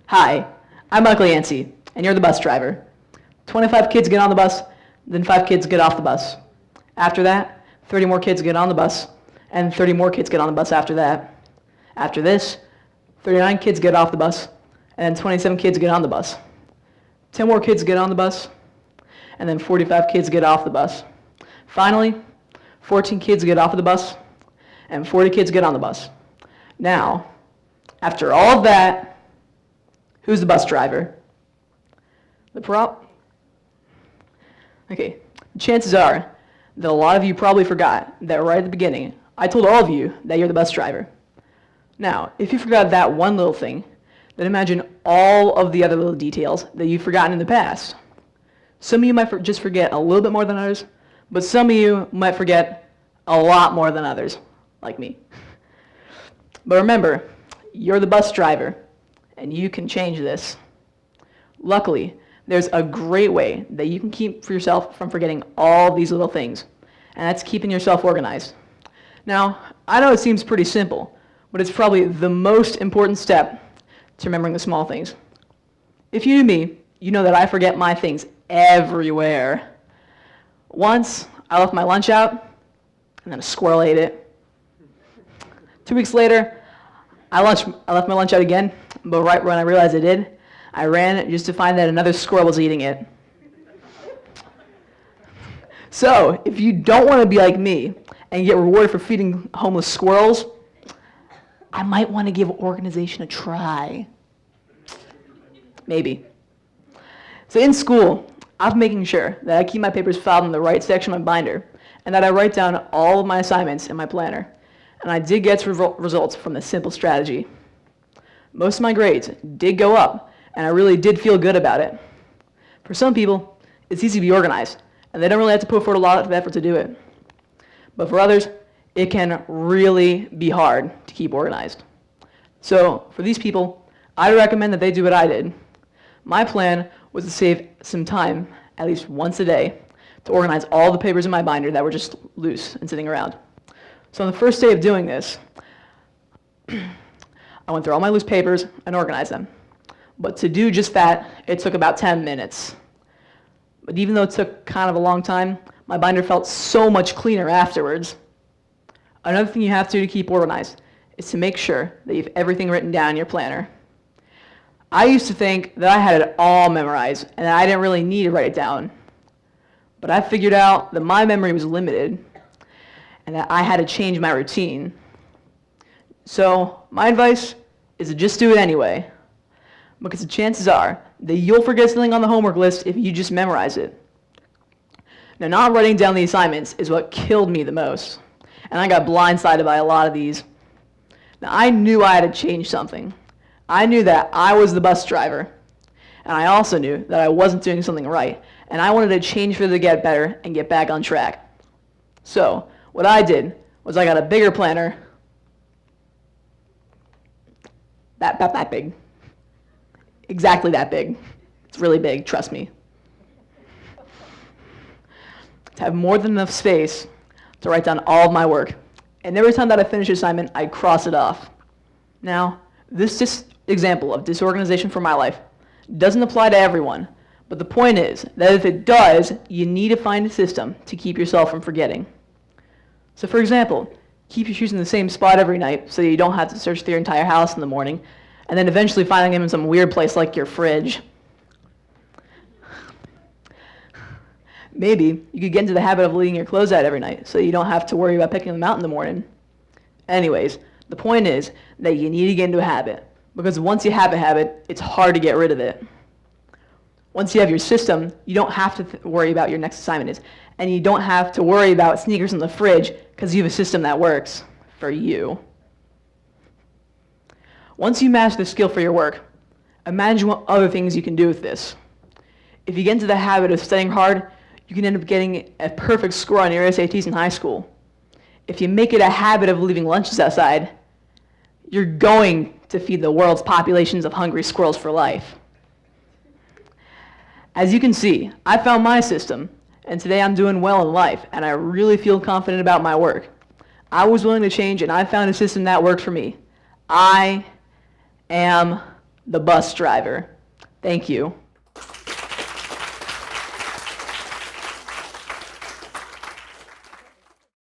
Hi, I'm Michael Yancey, and you're the bus driver. 25 kids get on the bus, then 5 kids get off the bus. After that, 30 more kids get on the bus, and 30 more kids get on the bus after that. After this, 39 kids get off the bus, and then 27 kids get on the bus. 10 more kids get on the bus, and then 45 kids get off the bus. Finally, 14 kids get off of the bus, and 40 kids get on the bus. Now, after all of that, who's the bus driver? Okay, chances are that a lot of you probably forgot that right at the beginning, I told all of you that you're the bus driver. Now, if you forgot that one little thing, then imagine all of the other little details that you've forgotten in the past. Some of you might just forget a little bit more than others, but some of you might forget a lot more than others, like me. But remember, you're the bus driver, and you can change this. Luckily, there's a great way that you can keep yourself from forgetting all these little things, and that's keeping yourself organized. Now, I know it seems pretty simple, but it's probably the most important step to remembering the small things. If you knew me, you know that I forget my things everywhere. Once, I left my lunch out, and then a squirrel ate it. 2 weeks later, I left my lunch out again, but right when I realized I did, I ran just to find that another squirrel was eating it. So, if you don't want to be like me and get rewarded for feeding homeless squirrels, I might want to give organization a try. Maybe. So in school, I'm making sure that I keep my papers filed in the right section of my binder, and that I write down all of my assignments in my planner. And I did get results from this simple strategy. Most of my grades did go up, and I really did feel good about it. For some people, it's easy to be organized, and they don't really have to put forward a lot of effort to do it. But for others, it can really be hard to keep organized. So for these people, I'd recommend that they do what I did. My plan was to save some time, at least once a day, to organize all the papers in my binder that were just loose and sitting around. So on the first day of doing this, I went through all my loose papers and organized them. But to do just that, it took about 10 minutes. But even though it took kind of a long time, my binder felt so much cleaner afterwards. Another thing you have to do to keep organized is to make sure that you have everything written down in your planner. I used to think that I had it all memorized and that I didn't really need to write it down. But I figured out that my memory was limited and that I had to change my routine. So my advice is to just do it anyway, because the chances are that you'll forget something on the homework list if you just memorize it. Now, not writing down the assignments is what killed me the most, and I got blindsided by a lot of these. Now, I knew I had to change something. I knew that I was the bus driver, and I also knew that I wasn't doing something right, and I wanted to change for it to get better and get back on track. So, what I did was I got a bigger planner, that big. Exactly that big. It's really big, trust me. To have more than enough space to write down all of my work. And every time that I finish an assignment, I cross it off. Now, this example of disorganization for my life doesn't apply to everyone, but the point is that if it does, you need to find a system to keep yourself from forgetting. So for example, keep your shoes in the same spot every night so that you don't have to search through your entire house in the morning, and then eventually finding them in some weird place like your fridge. Maybe you could get into the habit of leaving your clothes out every night so you don't have to worry about picking them out in the morning. Anyways, the point is that you need to get into a habit, because once you have a habit, it's hard to get rid of it. Once you have your system, you don't have to worry about your next assignment is, and you don't have to worry about sneakers in the fridge because you have a system that works for you. Once you master the skill for your work, imagine what other things you can do with this. If you get into the habit of studying hard, you can end up getting a perfect score on your SATs in high school. If you make it a habit of leaving lunches outside, you're going to feed the world's populations of hungry squirrels for life. As you can see, I found my system, and today I'm doing well in life, and I really feel confident about my work. I was willing to change, and I found a system that worked for me. I am the bus driver. Thank you.